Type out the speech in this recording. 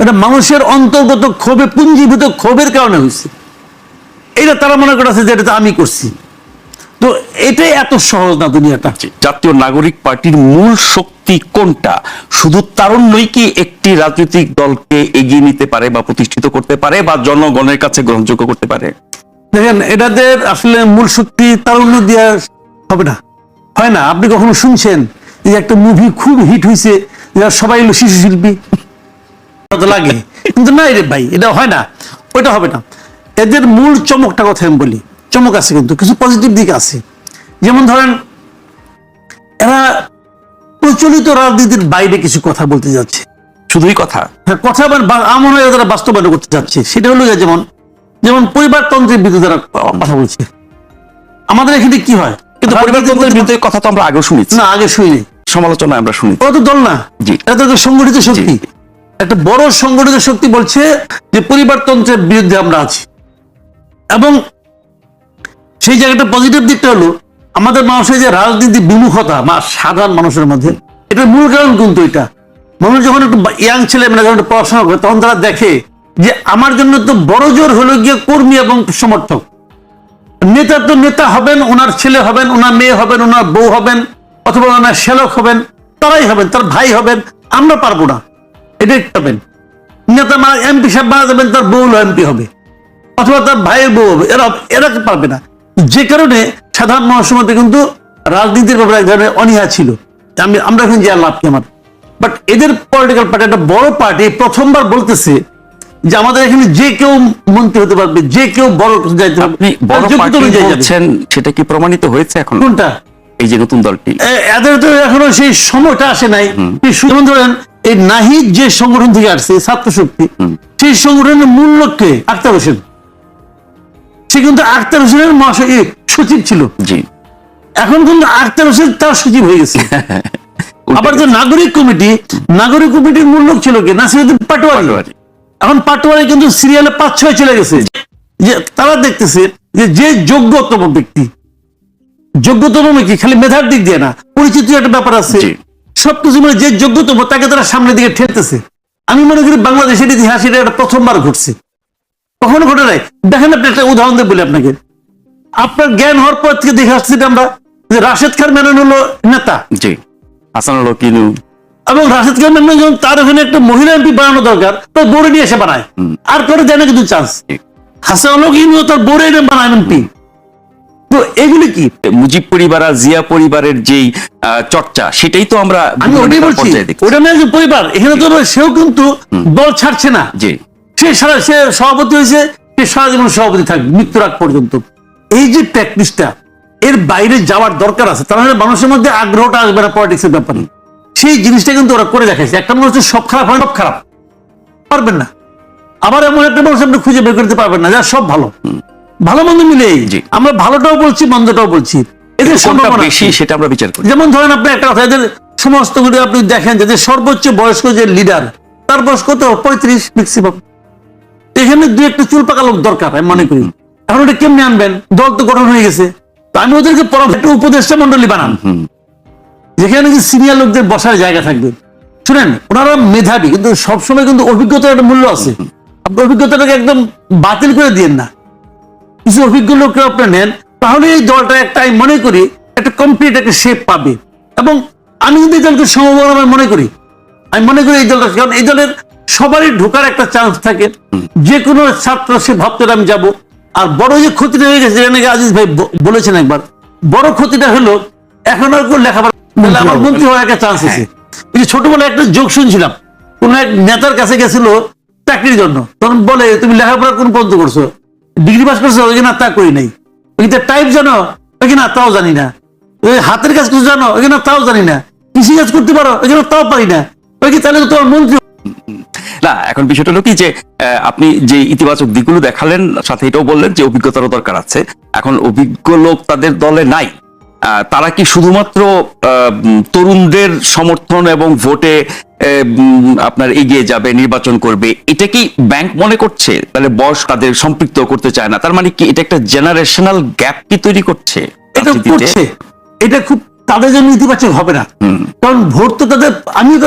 এটা মানুষের অন্তর্গত ক্ষোভে, পুঞ্জীভূত ক্ষোভের কারণে হয়েছে। এটা তারা মনে করেছে যে এটা আমি করছি। তো এটাই এত সহজ না দুনিয়াটা। জাতীয় নাগরিক পার্টির মূল শক্তি কোনটা? শুধু তারুণ্যই কি একটি রাজনৈতিক দলকে এগিয়ে নিতে পারে বা প্রতিষ্ঠিত করতে পারে বা জনগণের কাছে গ্রহণযোগ্য করতে পারে? দেখেন, এটাদের আসলে মূল শক্তি তারুণ্য দেওয়া হবে না, হয় না। আপনি কখনো শুনছেন যে একটা মুভি খুব হিট হয়েছে, সবাই এলো শিশু শিল্পী? লাগে কিন্তু না রে ভাই, এটা হয় না, ওইটা হবে না। এদের মূল চমকটা কথা আমি বলি, চমক আছে কিন্তু কিছু পজিটিভ দিক আছে। যেমন ধরেন, এরা প্রচলিত রাজনীতির বাইরে কিছু কথা বলতে যাচ্ছে। শুধুই কথা? হ্যাঁ, কথা আমার হয় তারা বাস্তবায়ন করতে যাচ্ছে। সেটা হলো যেমন যেমন পরিবারতন্ত্রের বিরুদ্ধে তারা কথা বলছে। আমাদের এখানে কি হয়, কিন্তু পরিবারতন্ত্রের বিরুদ্ধে কথা তো আমরা আগে শুনেছি। না, আগে শুনিনি, সমালোচনা আমরা শুনি। ও তো দল না, এটা তো সংগঠিত শক্তি। একটা বড় সংগঠিত শক্তি বলছে যে পরিবারতন্ত্রের বিরুদ্ধে আমরা আছি। এবং সেই জায়গাটা পজিটিভ দিকটা হলো আমাদের মানুষের যে রাজনীতি বিমুখতা বা সাধারণ মানুষের মধ্যে, এটার মূল কারণ কিন্তু এটা। মানুষ যখন একটু ইয়াং ছেলে মেয়েরা যখন পড়াশোনা করে, তখন তারা দেখে যে আমার জন্য তো বড় জোর হলো গিয়ে কর্মী এবং সমর্থক। নেতা তো নেতা হবেন, ওনার ছেলে হবেন, ওনার মেয়ে হবেন, ওনার বউ হবেন, অথবা ওনার শ্যালক হবেন, তারাই হবেন, তার ভাই হবেন। আমরা পারবো না, এটাই পাবেন। নেতা এমপি সাহেব মারা যাবেন, তার বউ এমপি হবে, অথবা তার ভাইয়ের বউ হবে, এরা পারবে না। যে কারণে সাধারণ মানুষের মধ্যে কিন্তু রাজনীতির ব্যাপারে এক ধরনের অনীহা ছিল। আমরা এখন যে লাভ কি আমার। বাট এদের পলিটিক্যাল পার্টি, একটা বড় পার্টি, প্রথমবার বলতেছে যে আমাদের এখানে যে কেউ মন্ত্রী হতে পারবে, যে কেউ বড় যাইতে পারবে। সেটা কি প্রমাণিত হয়েছে এখন? কোনটা? এই যে নতুন দলটি, এদের তো এখনো সেই সময়টা আসে নাই। যেমন ধরেন, এই নাহিদ যে সংগঠন থেকে আসছে, ছাত্র শক্তি, সেই সংগঠনের মূল লক্ষ্যে আখতার হোসেন। সে কিন্তু আখতার হোসেনের সচিব ছিল। জি, এখন কিন্তু আখতার হোসেন তার সচিব হয়ে গেছে। আবার যে নাগরিক কমিটির মূল লোক ছিল কি? নাসিরউদ্দিন পাটোয়ারি। এখন পাটোয়ারি কিন্তু সিরিয়ালে 5-6 চলে গেছে। যে তারা দেখতেছে যে যোগ্যতম ব্যক্তি, খালি মেধার দিক দিয়ে না, পরিচিত একটা ব্যাপার আছে, সবকিছু মানে যে যোগ্যতম তাকে তারা সামনের দিকে ঠেলতেছে। আমি মনে করি বাংলাদেশের ইতিহাসে এটা প্রথমবার ঘটছে, কখনো ঘটে নাই। দেখেন, আপনি একটা উদাহরণ দিয়ে বলি আপনাকে। আপনার জ্ঞান হওয়ার পর থেকে দেখে আসছি আমরা যে রাশেদ খান মেনন হলো নেতা, এবং রাশেদ খান মেনন যখন তার ওখানে একটা মহিলা এমপি বানানো দরকার, তার বোর্ডে নিয়ে এসে বানায়। আর করে দেয় না কিন্তু চান্স। হাসানুল হক তার বোর্ডে বানায় এমপি। তো এগুলি কি মুজিব পরিবার আর জিয়া পরিবারের যেই চর্চা, সেটাই তো আমরা ওটাই বলছি। ওটা না যে পরিবার, এখানে তো সেও কিন্তু দল ছাড়ছে না। সে সভাপতি হয়েছে, সে সারা জীবন সভাপতি থাকবে মৃত্যুর আগ পর্যন্ত। এই যে প্র্যাকটিসটা, এর বাইরে যাওয়ার দরকার আছে, তাহলে মানুষের মধ্যে আগ্রহটা আসবে না পলিটিক্সের ব্যাপারে। সেই জিনিসটা কিন্তু ওরা করে দেখাইছে। একটা মানুষ সব খারাপ হয়, সব খারাপ পারবেন না। আবার এমন একটা মানুষ আপনি খুঁজে বের করতে পারবেন না যার সব ভালো, ভালো মন্দ মিলেই। আমরা ভালোটাও বলছি, মন্দটাও বলছি, এদের সম্ভাবনা বেশি, সেটা আমরা বিচার করি। যেমন ধরেন, আপনি একটা কথা, এদের সমস্ত গুলো আপনি দেখেন যে সর্বোচ্চ বয়স্ক যে লিডার, তার বয়স কত? 35 ম্যাক্সিমাম। এখানে দু একটা চুল পাকা লোক দরকার আমি মনে করি। এখন ওটা কেমনি আনবেন? দল তো গঠন হয়ে গেছে। তো আমি ওদেরকে একটা উপদেষ্টা মন্ডলী বানান, যেখানে সিনিয়র লোকদের বসার জায়গা থাকবে। শুনেন, ওনারা মেধাবী, কিন্তু সবসময় কিন্তু অভিজ্ঞতার একটা মূল্য আছে। আপনি অভিজ্ঞতাটাকে একদম বাতিল করে দিয়েন না। কিছু অভিজ্ঞ লোককে আপনি নেন, তাহলে এই দলটা একটা, আমি মনে করি, একটা কমপ্লিট একটা শেপ পাবে। এবং আমি কিন্তু এই দলকে সম্ভাবনা আমি মনে করি এই দলটা, কারণ এই দলের সবারই ঢোকার একটা চান্স থাকে। যে কোনো ছাত্র সে ভাবতে আমি যাবো। আর বড় যে ক্ষতিটা হয়ে গেছে, যেখানে আজিজ ভাই বলেছেন একবার, বড় ক্ষতিটা হলো এখন আর লেখাপড়া আমার মন্ত্রী হওয়ার একটা চান্স আছে। ছোটবেলায় একটা যোগ শুনছিলাম, কোন এক নেতার কাছে গেছিল চাকরির জন্য, তখন বলে, তুমি লেখাপড়া কোন পর্যন্ত করছো? ডিগ্রি পাস করছো? ওই না, তা করি নাই। ওই টাইপ জানো? ওই না, তাও জানি না। ওই হাতের কাজ কিছু জানো? ওই না, তাও জানি না। কৃষি কাজ করতে পারো? ওই জন্য তাও পারি না। ওই কি তাহলে তোমার মন্ত্রী না? এখন বিষয়টা হলো কি, যে আপনি যে ইতিবাচক দিকগুলো দেখালেন, সাথে এটাও বললেন যে অভিজ্ঞতারও দরকার আছে। এখন অভিজ্ঞ লোক তাদের দলে নাই, তারা কি শুধুমাত্র তরুণদের সমর্থন এবং ভোটে আপনার এগিয়ে যাবে, নির্বাচন করবে, এটা কি ব্যাংক মনে করছে? তাহলে বয়স তাদের সম্পৃক্ত করতে চায় না, তার মানে কি এটা একটা জেনারেশনাল গ্যাপ কি তৈরি করছে? এটা খুব তাদের জন্য ইতিবাচক হবে না, কারণ ভোট তো তাদের, আমি তো